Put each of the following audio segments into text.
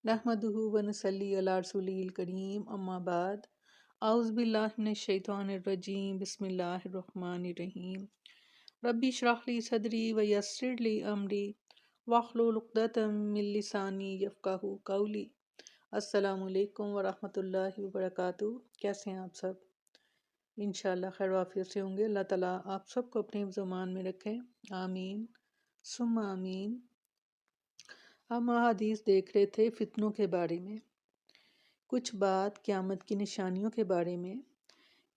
نحمدہ ونصلی علی رسولہ الکریم اما بعد اعوذ باللہ من الشیطان الرجیم بسم اللہ الرحمن الرحیم ربی اشرح لی صدری ویسر لی امری واحلل عقدۃ من لسانی یفقہوا قولی۔ السلام علیکم ورحمۃ اللہ وبرکاتہ۔ کیسے ہیں آپ سب؟ انشاءاللہ خیر وافیت سے ہوں گے۔ اللہ تعالیٰ آپ سب کو اپنے زمان میں رکھیں، آمین ثم آمین۔ ہم احادیث دیکھ رہے تھے فتنوں کے بارے میں، کچھ بات قیامت کی نشانیوں کے بارے میں،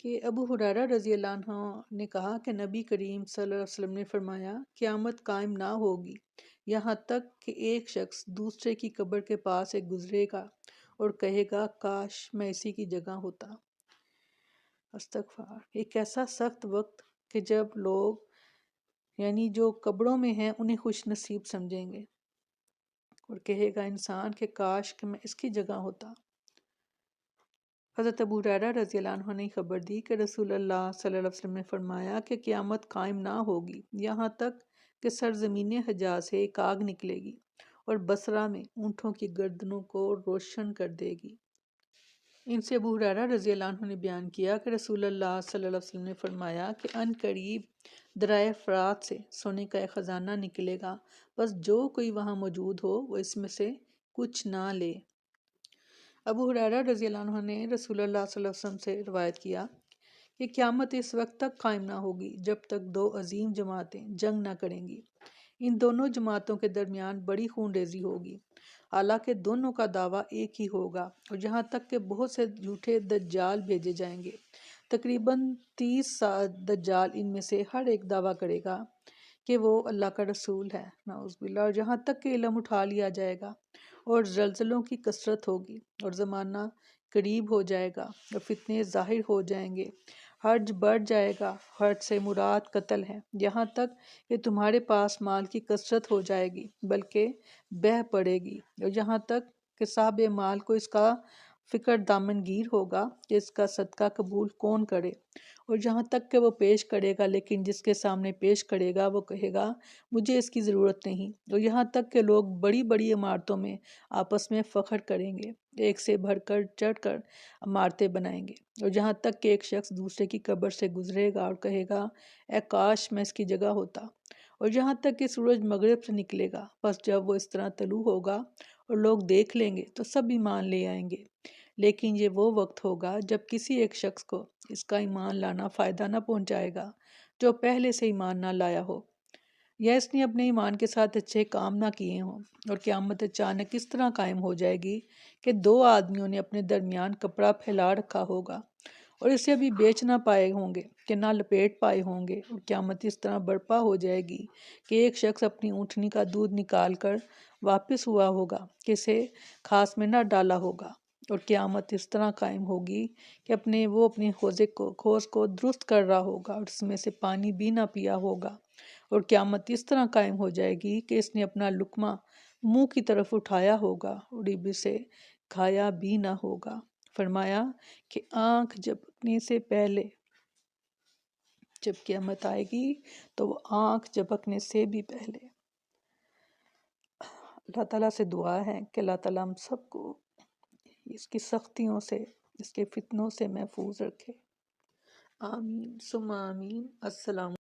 کہ ابو ہریرہ رضی اللہ عنہ نے کہا کہ نبی کریم صلی اللہ علیہ وسلم نے فرمایا قیامت قائم نہ ہوگی یہاں تک کہ ایک شخص دوسرے کی قبر کے پاس سے گزرے گا اور کہے گا کاش میں اسی کی جگہ ہوتا۔ استغفار۔ ایک ایسا سخت وقت کہ جب لوگ یعنی جو قبروں میں ہیں انہیں خوش نصیب سمجھیں گے اور کہے گا انسان کہ کاش کہ میں اس کی جگہ ہوتا۔ حضرت ابو ہریرہ رضی اللہ عنہ نے خبر دی کہ رسول اللہ صلی اللہ علیہ وسلم نے فرمایا کہ قیامت قائم نہ ہوگی یہاں تک کہ سرزمین حجاز سے ایک آگ نکلے گی اور بصرہ میں اونٹوں کی گردنوں کو روشن کر دے گی۔ ان سے ابو ہریرہ رضی اللہ عنہ نے بیان کیا کہ رسول اللہ صلی اللہ علیہ وسلم نے فرمایا کہ ان قریب درائے فرات سے سونے کا ایک خزانہ نکلے گا، بس جو کوئی وہاں موجود ہو وہ اس میں سے کچھ نہ لے۔ ابو ہریرہ رضی اللہ عنہ نے رسول اللہ صلی اللہ علیہ وسلم سے روایت کیا کہ قیامت اس وقت تک قائم نہ ہوگی جب تک دو عظیم جماعتیں جنگ نہ کریں گی۔ ان دونوں جماعتوں کے درمیان بڑی خون ریزی ہوگی، حالانکہ دونوں کا دعویٰ ایک ہی ہوگا، اور یہاں تک کہ بہت سے جھوٹے دجال بھیجے جائیں گے۔ تقریباً 30 دجال ان میں سے ہر ایک دعویٰ کرے گا کہ وہ اللہ کا رسول ہے، نعوذ باللہ، اور جہاں تک کہ علم اٹھا لیا جائے گا اور زلزلوں کی کثرت ہوگی اور زمانہ قریب ہو جائے گا اور فتنے ظاہر ہو جائیں گے، حرج بڑھ جائے گا، حرج سے مراد قتل ہے، یہاں تک کہ تمہارے پاس مال کی کثرت ہو جائے گی بلکہ بہہ پڑے گی، اور یہاں تک کہ صاحب مال کو اس کا فکر دامنگیر ہوگا کہ اس کا صدقہ قبول کون کرے، اور جہاں تک کہ وہ پیش کرے گا لیکن جس کے سامنے پیش کرے گا وہ کہے گا مجھے اس کی ضرورت نہیں، اور یہاں تک کہ لوگ بڑی بڑی عمارتوں میں آپس میں فخر کریں گے، ایک سے بڑھ کر چڑھ کر عمارتیں بنائیں گے، اور جہاں تک کہ ایک شخص دوسرے کی قبر سے گزرے گا اور کہے گا اے کاش میں اس کی جگہ ہوتا، اور جہاں تک کہ سورج مغرب سے نکلے گا، بس جب وہ اس طرح طلوع ہوگا اور لوگ دیکھ لیں گے تو سب ایمان لے آئیں گے، لیکن یہ وہ وقت ہوگا جب کسی ایک شخص کو اس کا ایمان لانا فائدہ نہ پہنچائے گا جو پہلے سے ایمان نہ لایا ہو، یا اس نے اپنے ایمان کے ساتھ اچھے کام نہ کیے ہوں، اور قیامت اچانک اس طرح قائم ہو جائے گی کہ دو آدمیوں نے اپنے درمیان کپڑا پھیلا رکھا ہوگا اور اسے ابھی بیچ نہ پائے ہوں گے کہ نہ لپیٹ پائے ہوں گے، اور قیامت اس طرح برپا ہو جائے گی کہ ایک شخص اپنی اونٹنی کا دودھ نکال کر واپس ہوا ہوگا کہ اسے کھاس میں نہ ڈالا ہوگا، اور قیامت اس طرح قائم ہوگی کہ وہ اپنے حوض کو درست کر رہا ہوگا اور اس میں سے پانی بھی نہ پیا ہوگا، اور قیامت اس طرح قائم ہو جائے گی کہ اس نے اپنا لقمہ منہ کی طرف اٹھایا ہوگا اور اب اسے کھایا بھی نہ ہوگا۔ فرمایا کہ آنکھ جھپکنے سے پہلے جب قیامت آئے گی تو وہ آنکھ جھپکنے سے بھی پہلے۔ اللہ تعالیٰ سے دعا ہے کہ اللہ تعالیٰ ہم سب کو اس کی سختیوں سے، اس کے فتنوں سے محفوظ رکھے، آمین ثم آمین۔ السلام